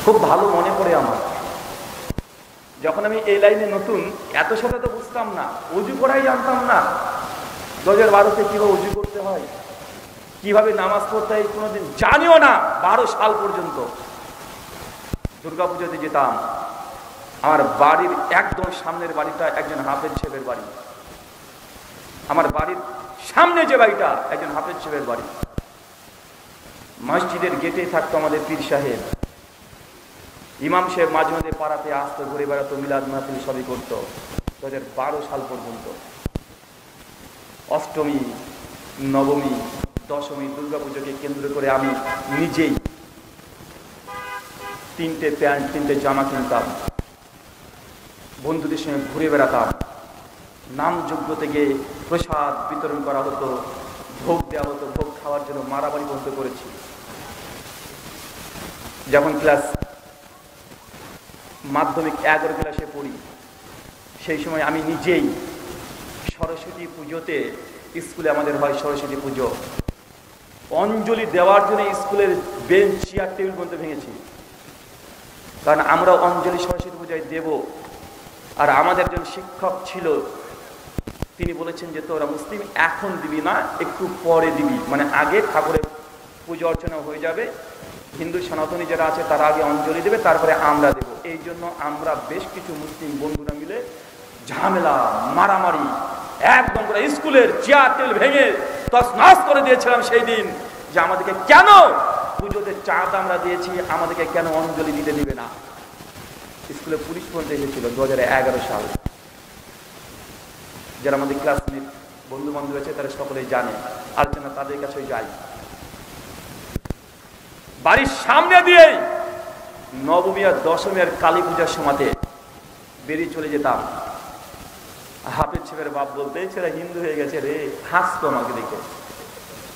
খুব ভালো মনে পড়ে আমার, যখন আমি এই লাইনে নতুন, এত সাথে তো বুঝতাম না, অজু করাই জানতাম না। 2012-তে কিভাবে অজু করতে হয়, কিভাবে নামাজ পড়তে হয় কোনোদিন জানিও না। 12 সাল পর্যন্ত দুর্গাপুজোতে যেতাম, আমার বাড়ির একদম সামনের বাড়িটা একজন হাফেজ সাহেবের বাড়ি, আমার বাড়ির সামনে যে বাড়িটা একজন হাফেজ সাহেবের বাড়ি। মসজিদের গেটে থাকতো আমাদের পীর সাহেব, ইমাম সাহেব মাঝে মাঝে পাড়াতে আসতো, ঘুরে বেড়াতো, মিলাদ মাহফিল সবই করতো। 2012 সাল পর্যন্ত অষ্টমী, নবমী, দশমী, দুর্গাপুজোকে কেন্দ্র করে আমি নিজেই 3টে প্যান্ট, 3টে জামা কিনতাম, বন্ধুদের সঙ্গে ঘুরে বেড়াতাম। নামযজ্ঞ থেকে প্রসাদ বিতরণ করা হতো, ভোগ দেওয়া হতো, ভোগ খাওয়ার জন্য মারামারি বন্ধ করেছি। যখন ক্লাস মাধ্যমিক 11 ক্লাসে পড়ি, সেই সময় আমি নিজেই সরস্বতী পুজোতে, স্কুলে আমাদের হয় সরস্বতী পুজো, অঞ্জলি দেওয়ার জন্য স্কুলের বেঞ্চ, চেয়ার, টেবিল পর্যন্ত ভেঙেছি। কারণ আমরা অঞ্জলি সরস্বতী পূজায় দেব। আর আমাদের একজন শিক্ষক ছিল, তিনি বলেছেন যে তোরা মুসলিম এখন দিবি না, একটু পরে দিবি, মানে আগে ঠাকুরের পুজো অর্চনা হয়ে যাবে, হিন্দু সনাতনী যারা আছে তারা আগে অঞ্জলি দেবে, তারপরে আমরা দেব। এই জন্য আমরা বেশ কিছু মুসলিম বন্ধুরা মিলে ঝামেলা, মারামারি, একদম করে স্কুলের চেয়ার টেবিল ভেঙে তছনছ করে দিয়েছিলাম সেই দিন, যে আমাদেরকে কেন পুজোতে চাঁদ আমরা দিয়েছি, আমাদেরকে কেন অঞ্জলি দিতে দিবে না। স্কুলে পুলিশ পর্যন্ত এসেছিল 2011 সাল। যারা আমাদের ক্লাসমেট বন্ধু বান্ধব আছে তারা সকলেই জানে, আলোচনা তাদের কাছে যাই। বাড়ির সামনে দিয়েই নবমী আর দশমী আর কালী পূজার সময়তে বেরিয়ে চলে যেতাম। হাফেজ সাহেবের বাপ বলতে, ছেলে হিন্দু হয়ে গেছে রে, হাসতো আমাকে দেখে,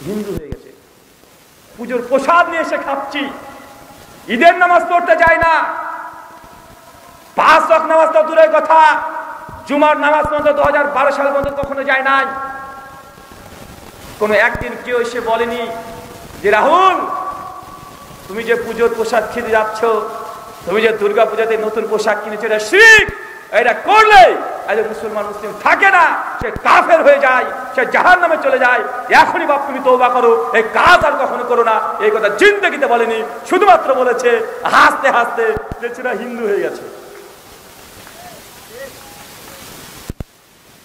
হিন্দু হয়ে গেছে, পুজোর প্রসাদ নিয়ে এসে খাচ্ছি, ঈদের নামাজ পড়তে যায় না, 5 ওয়াক্ত নামাজ তো দূরের কথা, জুমার নামাজ পর্যন্ত 2012 সাল পর্যন্ত কখনো যায় নাই। কোনো একদিন কেউ এসে বলেনি যে রাহুল, তুমি যে পুজোর পোশাক খেতে যাচ্ছ, তুমি যে দুর্গা পূজাতে নতুন পোশাক কিনেছো, এটা শিরক, এটা করলে মুসলমান মুসলিম থাকে না, সে কাফের হয়ে যায়, সে জাহান্নামে চলে যায়, এখনই বাপ তুমি তওবা করো, এই কাজ আর কখনো করো না। এই কথা জিন্দেগিতে বলেনি, শুধুমাত্র বলেছে হাসতে হাসতে যে ছেলে হিন্দু হয়ে গেছে।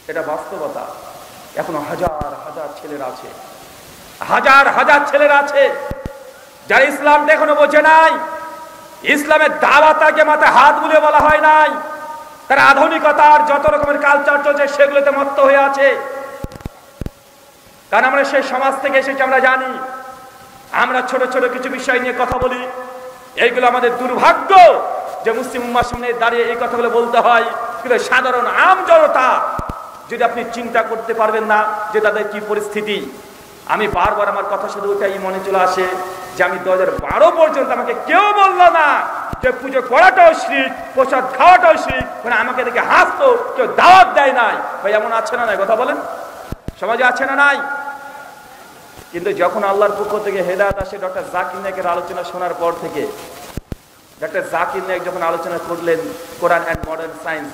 এটা বাস্তবতা। এখনো হাজার হাজার ছেলেরা আছে, হাজার হাজার ছেলেরা আছে যারা ইসলামটা এখনো বোঝে নাই। ইসলামের দাওয়াতকে মাথায় হাত বুলিয়ে বলা হয় নাই, তারা আধুনিকতার যত রকমের কালচার চলছে সেগুলোতে মত্ত হয়ে আছে। কারণ আমরা সেই সমাজ থেকে এসেছি, আমরা জানি। আমরা ছোট ছোট কিছু বিষয় নিয়ে কথা বলি, এইগুলো আমাদের দুর্ভাগ্য যে মুসলিম উম্মার সামনে দাঁড়িয়ে এই কথাগুলো বলতে হয়। কিন্তু সাধারণ আম জনতা যদি আপনি চিন্তা করতে পারবেন না যে তাদের কি পরিস্থিতি। আমি বারবার আমার কথা শুধু ওইটাই মনে চলে আসে যে আমি 2012 পর্যন্ত আমাকে কেউ বললো না যে পুজো করাটাও শিরক, প্রসাদ খাওয়াটাও শিরক, মানে আমাকে দেখে হাসতো, কেউ দাওয়াত দেয় নাই। ভাই এমন আছে না নাই, কথা বলেন, সমাজে আছে না নাই? কিন্তু যখন আল্লাহর পক্ষ থেকে হেদায়েত আসে, ডক্টর জাকির নায়েকের আলোচনা শোনার পর থেকে, ডক্টর জাকির নায়েক যখন আলোচনা করলেন কোরআন and modern science,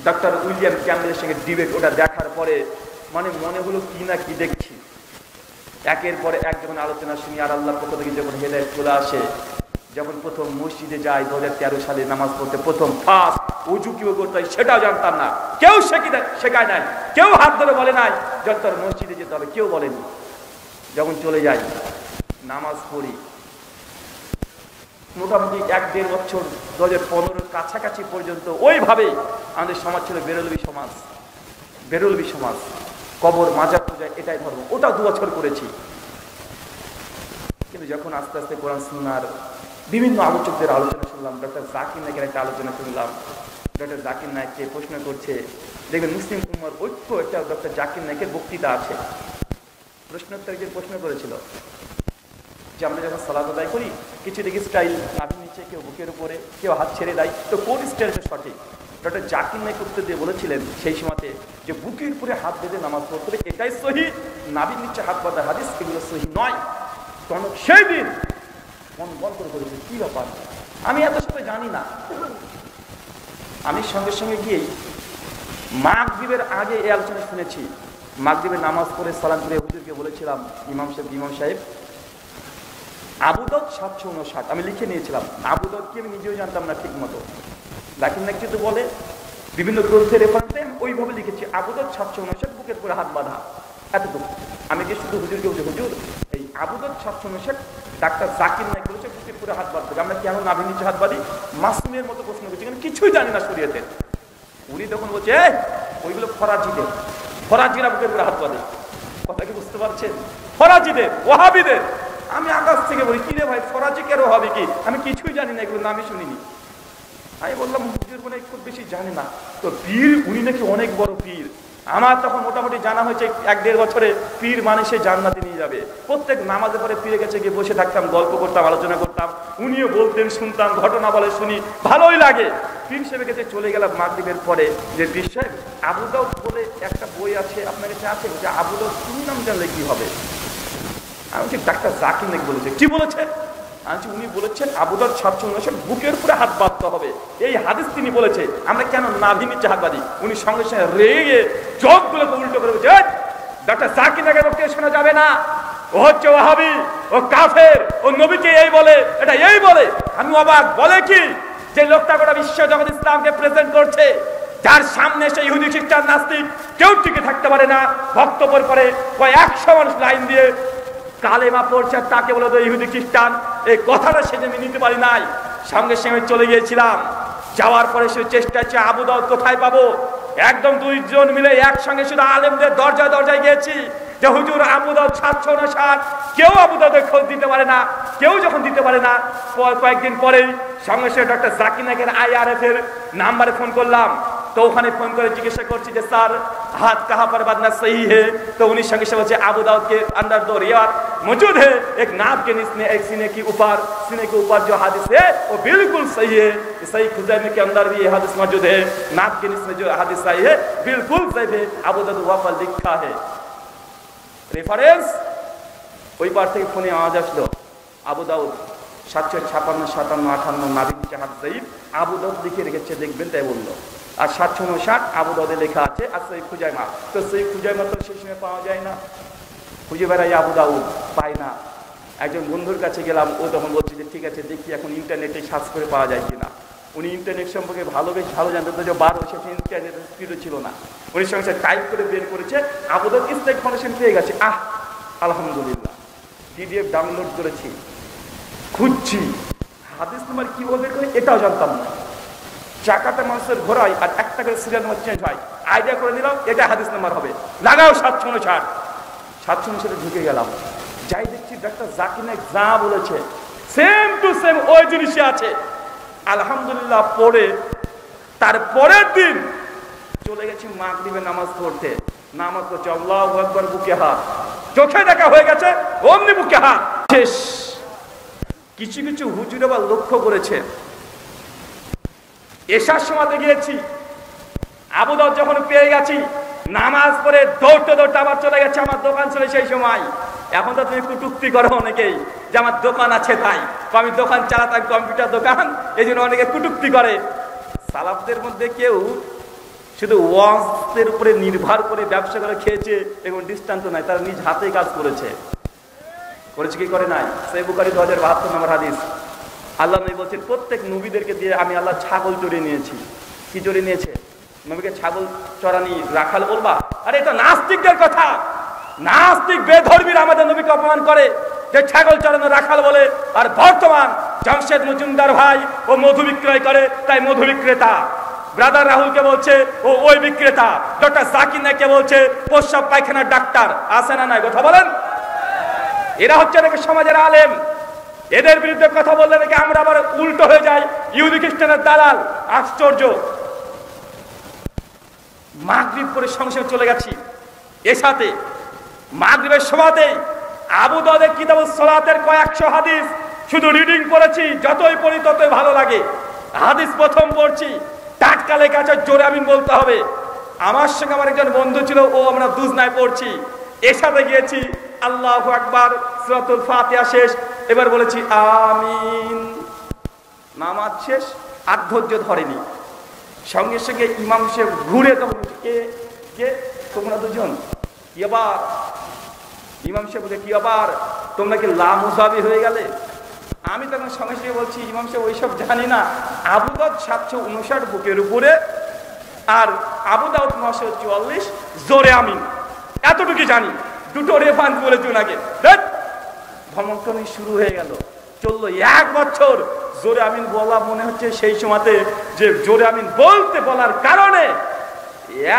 doctor William ক্যাম্বেলের সঙ্গে ডিবেট, ওটা দেখার পরে মানে মনে হলো কি না কি দেখছি। একের পরে এক যখন আলোচনা শুনি, আর আল্লাহর পক্ষ থেকে যখন হেদায়েত চলে আসে, যখন প্রথম মসজিদে যাই 2013 সালে নামাজ পড়তে, প্রথম ফার্স্ট উজু কিভাবে করতে হয় সেটাও জানতাম না, কেউ শেখায় নাই, কেউ হাত ধরে বলে নাই যত মসজিদে যেতে হবে, কেউ বলেনি। যখন চলে যাই নামাজ পড়ি, মোটামুটি 1-1.5 বছর 2015 কাছাকাছি পর্যন্ত ওইভাবেই আমাদের সমাজ ছিল বেরলভী সমাজ। বেরলভী সমাজ, কবর মাজার পূজা এটাই ধর্ম, ওটা 2 বছর করেছি। কিন্তু যখন আস্তে আস্তে কোরআন সুন্নাহর বিভিন্ন আলোচকদের আলোচনা শুনলাম, ডক্টর জাকির নায়েকের একটা আলোচনা শুনলাম, ডক্টর জাকির নায়েককে প্রশ্ন করছে, দেখবেন মুসলিম উম্মার ঐক্য, একটা ডক্টর জাকির নায়েকের বক্তৃতা আছে। প্রশ্নোত্তর যে প্রশ্ন করেছিল যে আমরা যখন সালাত আদায় করি, কিছু দেখি স্টাইল নাভির নিচে, কেউ বুকের উপরে, কেউ হাত ছেড়ে দেয়, তো কোন স্টাইলটা সঠিক? ডক্টর জাকির নায়েক উত্তর দিয়ে বলেছিলেন সেই সময়তে যে বুকের উপরে হাত বেঁধে নামাজ পড়তে হবে, এটাই সহি, নাভির নিচে হাত বাঁধা হাদিস এগুলো সহি নয়। তখন সেই দিন মন বন্ধ করে বলেছে, কি ব্যাপার, আমি এত সাথে জানি না। আমি সঙ্গে সঙ্গে গিয়েই মাগরিবের আগে এই আলোচনা শুনেছি। মাগরিবের নামাজ পড়ে সালাম করে হুজুরকে বলেছিলাম, ইমাম সাহেব আবু দাউদ 759, আমি লিখে নিয়েছিলাম। আবু দাউদ কি আমি নিজেও জানতাম না ঠিক মতো, লাকিন নাকি তো বলে বিভিন্ন গ্রন্থের রেফারেন্সে ওইভাবে লিখেছি আবু দাউদ 759, বুকের করে হাত বাঁধা, এতটুকু। আমি কি শুধু হুজুরকে বলছি, হুজুর এই আবু দাউদ 759 ডাক্তার জাকির নাইক বলেছে বুকের করে হাত বাঁধতে, আমরা কেন নাভি নিচে হাত বাঁধি? মাসুমের মতো প্রশ্ন করছি, কারণ কিছুই জানি না শরীয়তের। উনি তখন বলছে ওইগুলো ফরাজিরা বুকের করে হাত বাঁধে। কথা কি বুঝতে পারছেন? ফরাজিদের, ওয়াহাবিদের। আমি আকাশ থেকে বলি, কি রে ভাই ফরাজি কেন হবে কি? আমি কিছুই জানি না, এগুলো নামই শুনিনি। আমি বললাম হুজুর মনে খুব বেশি জানে না তো, পীর উনি নাকি অনেক বড় পীর। আমার তখন মোটামুটি জানা হয়েছে 1-1.5 বছরে পীর মানে সে জান্নাতে নিয়ে যাবে। প্রত্যেক নামাজের পরে পীরের কাছে গিয়ে বসে থাকতাম, গল্প করতাম, আলোচনা করতাম, উনিও বলতেন, শুনতাম, ঘটনা বলে শুনি, ভালোই লাগে। পীর সাহেবের কাছে চলে গেলাম মাগরিবের পরে, যে পীর সাহেব আবু দাউদ বলে একটা বই আছে আপনার কাছে আছে, যে আবু দাউদ তুমি নাম জানলে কি হবে? আমি বলছি ডাক্তার জাকির নাইক বলেছে। কি বলেছে? উনি বলেছেন আবু দাউদ 759 বুকের উপরে হাত বাঁধতে হবে, এই হাদিস তিনি বলেছে। আমরা কেন নাভি নিচে হাত বাঁধি? উনি সঙ্গে সঙ্গে রেগে চোখগুলোকে উল্টো করে বলছে, ডাক্তার জাকির নাইকের বক্তব্য শোনা যাবে না, ও হচ্ছে ওয়াহাবি, ও কাফের, ও নবীকে এই বলে, এটা এই বলে। আমি অবাক, বলে কি যে লোকটা গোটা বিশ্ব জগৎ ইসলামকে প্রেজেন্ট করছে, যার সামনে সেই ইহুদি খ্রিস্টান নাস্তিক কেউ টিকে থাকতে পারে না, বক্তব্যের পরে কয় 100 মানুষ লাইন দিয়ে কালেমা পড়ছে, তাকে বলে তো ইহুদি খ্রিস্টান। এই কথাটা সেদিন আমি নিতে পারি নাই, সঙ্গে সঙ্গে চলে গিয়েছিলাম। যাওয়ার পরে সে চেষ্টা হচ্ছে আবু দাউদ কোথায় পাবো। একদম 2 জন মিলে একসঙ্গে শুধু আলেমদের দরজায় দরজায় গিয়েছি, যে হুজুর আবু দাউদ 759। কেউ আবু দাউদের খোঁজ দিতে পারে না। কেউ যখন দিতে পারে না, কয়েকদিন পরেই সঙ্গে সঙ্গে ডক্টর জাকির নাইকের IRF এর নাম্বারে ফোন করলাম। তো ওখানে ফোন করে জিজ্ঞাসা করছি যে স্যার हाथ कहाँ पर बांधना सही है? तो उन्हीं संग से अबू दाऊद के अंदर 2 रिवायत मौजूद है, एक नाभ के नीचे, एक सीने के ऊपर जो हादिस है वो बिल्कुल सही है। सही खुज़ैमा के अंदर भी ये हादिस मौजूद है, नाभ के नीचे जो हादिस आई है बिल्कुल सही है। अबू दाऊद वहाँ पर लिखा है रेफारेंस। ওই পার থেকে ফোনে আওয়াজ আসলো, আবু দাউদ 756, 57, 58 নাভি নিচে হাত যায়িব, আবু দাউদ লিখে রেখেছে, দেখবেন, তাই বললো। আর 759 আবু দাউদে লেখা আছে। আর সেই খুজাইমা, তো সেই খুজাইমা তো সেই সময় পাওয়া যায় না, খুঁজে বেড়াই আবু দাউদ, পাই না। একজন বন্ধুর কাছে গেলাম, ও তখন বলছে যে ঠিক আছে দেখি এখন ইন্টারনেটে সার্চ করে পাওয়া যায় কিনা। উনি ইন্টারনেট সম্পর্কে বেশ ভালো জানতেন, তো যে 12 সেটা ইন্টারনেটের স্পিডও ছিল না। উনি সঙ্গে টাইপ করে বের করেছে, আবু দাউদ ইসলামিক ফাউন্ডেশন পেয়ে গেছে। আলহামদুলিল্লাহ, PDF ডাউনলোড করেছি, খুঁজছি হাদিস নাম্বার কিভাবে করে এটাও জানতাম না। চাকাটা মানুষের ঘোরায় আর একটা করে সিরিয়াল নাম্বার চেঞ্জ হয়, আইডিয়া করে নিলাম এটা হাদিস নাম্বার হবে, লাগাও 759 ঢুকে গেলাম। যাই দেখছি ডাক্তার জাকির নাইক যা বলেছে সেম টু সেম ওই জিনিসই আছে। আলহামদুলিল্লাহ পড়ে তার পরের দিন চলে গেছি মাগরিবের নামাজ পড়তে। নামাজ পড়ছে, আল্লাহু আকবার, বুকে হাত, চোখে দেখা হয়ে গেছে, অমনি বুকে হাত শেষ। কিছু কিছু হুজুর আবার লক্ষ্য করেছে, এশার সময়তে গিয়েছি, আবু দাউদ যখন পেয়ে গেছি, নামাজ পড়ে দৌড়তে দৌড়তে আবার চলে গেছে আমার দোকান ছিল সেই সময়। এখন তো তুমি কটূক্তি করো অনেকেই যে আমার দোকান আছে তাই, আমি দোকান চালাতাম, কম্পিউটার দোকান, এই জন্য অনেকে কটূক্তি করে। সালাফদের মধ্যে কেউ শুধু ওয়াজের উপরে নির্ভর করে ব্যবসা করে খেয়েছে এবং দৃষ্টান্ত নাই, তারা নিজ হাতেই কাজ করেছে কি করে নাই? সহিহ বুখারী 2072 নম্বর হাদিস। আল্লাহ নবী বলছেন প্রত্যেক নবীদেরকে দিয়ে আমি আল্লাহ ছাগল চড়িয়ে নিয়েছি। কি চড়িয়ে নিয়েছে? নবীকে ছাগল চড়ানি রাখাল বলবা? আরে এটা নাস্তিকদের কথা। নাস্তিক বেধর্মীরা আমাদের নবীকে অপমান করে, যে ছাগল চড়ানো রাখাল বলে। আর বর্তমান জামশেদ মজুমদার ভাই ও মধু বিক্রয় করে, তাই মধু বিক্রেতা। ব্রাদার রাহুলকে বলছে ও ওই বিক্রেতা। ডক্টর জাকির নাইককে বলছে প্রস্রাব পায়খানার ডাক্তার। আছে না নাই? কথা বলেন। এরা হচ্ছে নাকি সমাজের আলেম। এদের বিরুদ্ধে কথা বললে নাকি আমরা আবার উল্টো হয়ে যাই, ইহুদি খ্রিস্টানের দালাল। আশ্চর্য। মাগরিব করে সংসার চলে গেছি, এসাতে মাগরিবের সময়তেই আবু দাউদের কিতাবুস সালাতের কয়েকশো হাদিস শুধু রিডিং করেছি, যতই পড়ি ততই ভালো লাগে। হাদিস প্রথম পড়ছি, টাটকা লেখা আছে, জোরে আমিন বলতে হবে। আমার সঙ্গে আমার একজন বন্ধু ছিল, ও আমরা দুজনায় পড়ছি। এসাতে গিয়েছি, আল্লাহু আকবার, সূরাতুল ফাতিহা শেষ, এবার বলেছি আমিন। নামাজ শেষ, আর ধৈর্য ধরেনি, সঙ্গে সঙ্গে ইমাম সাহেব ঘুরে তখন কে কে তোমরা দুজন কি আবার? ইমাম সাহেব বলে কি আবার তোমরা কি লামুজাবি হয়ে গেলে? আমি তখন সঙ্গে সঙ্গে বলছি ইমাম সাহেব ওইসব জানি না, আবু দাউদ 759 বুকের উপরে আর আবু দাউদ 944 জোরে আমিন এতটুকু জানি, দুটো রেফারেন্স বলে দিন আগে। ধর্মক্রমে শুরু হয়ে গেল, চললো 1 বছর। জোরে আমিন বলা মনে হচ্ছে সেই সময়তে যে জোরে আমিন বলতে বলার কারণে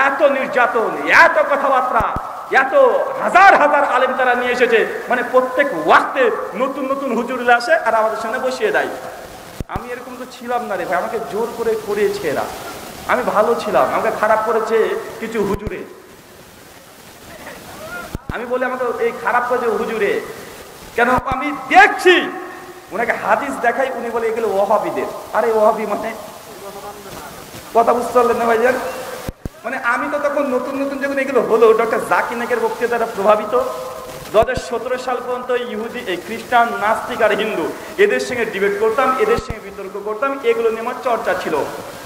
এত নির্যাতন, এত কথাবার্তা, এত হাজার হাজার আলেম তারা নিয়ে এসেছে, মানে প্রত্যেক ওয়াক্তে নতুন নতুন হুজুররা আসে আর আমাদের সামনে বসিয়ে দেয়। আমি এরকম তো ছিলাম না রে ভাই, আমাকে জোর করে করিয়েছে এরা। আমি ভালো ছিলাম, আমাকে খারাপ করেছে কিছু হুজুরে। আমি বলি আমাকে এই খারাপ করেছে হুজুরে কেন? আমি দেখছি ওনাকে হাদিস দেখাই, উনি বলে এগুলো ওয়াহাবিদের। আরে ওয়াহাবি মানে কথা বুঝতে পারলেন না ভাইজান? মানে আমি তো তখন নতুন নতুন যখন এগুলো হলো, ডক্টর জাকির নায়েকের বক্তৃতা দ্বারা প্রভাবিত। 2017 সাল পর্যন্ত ইহুদি, এই খ্রিস্টান, নাস্তিক আর হিন্দু এদের সঙ্গে ডিবেট করতাম, এদের সঙ্গে বিতর্ক করতাম, এগুলো নিয়ে আমার চর্চা ছিল।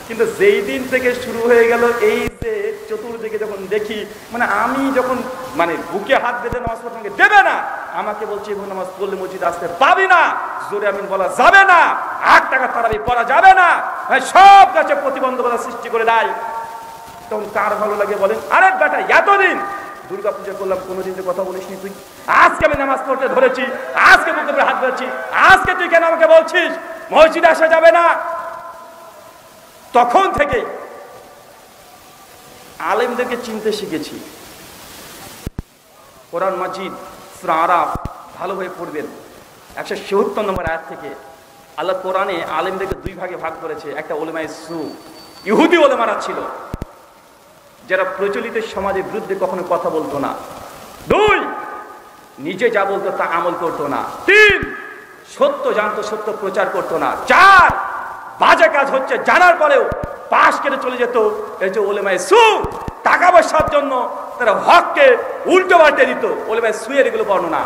কিন্তু যেই দিন থেকে শুরু হয়ে গেল এই যে চতুর্দিকে যখন দেখি, মানে আমি যখন মানে বুকে হাত বেঁধে নামাজ পড়তে দেবে না, আমাকে বলছে এবং নামাজ পড়লে মসজিদে আসতে পাবি না, জোরে আমিন বলা যাবে না, 8 টাকা তারাবি পড়া যাবে না, সব কাছে প্রতিবন্ধকতা সৃষ্টি করে দেয়। তখন কার ভালো লাগে বলেন? আরে বেটা এতদিন দুর্গা পূজা করলাম, কোনোদিন তো কথা বলিস নি তুই, আজকে আমি নামাজ পড়তে ধরেছি, আজকে বুকে উপরে হাত ধরেছি, আজকে তুই কেন আমাকে বলছিস মসজিদে আসা যাবে না? তখন থেকে আলেমদেরকে চিনতে শিখেছি। কোরআন মাজিদ সূরা আরাফ ভালোভাবে পড়বেন, 177 নম্বর আয়াত থেকে আল্লাহ কোরআনে আলেমদেরকে 2 ভাগে ভাগ করেছে। একটা উলামায়ে সু, ইহুদি উলামারা ছিল যারা প্রচলিত সমাজের বিরুদ্ধে কখনো কথা বলতো না। 2, নিজে যা বলতো তা আমল করতো না। 3, সত্য জানতো, সত্য প্রচার করতো না। 4, বাজে কাজ হচ্ছে জানার পরেও পাশ কেটে চলে যেত। এই যে উলামায়ে সু, টাকা পয়সার জন্য তারা হককে উল্টো পাল্টে দিত। উলামায়ে সু এর এগুলো বর্ণনা।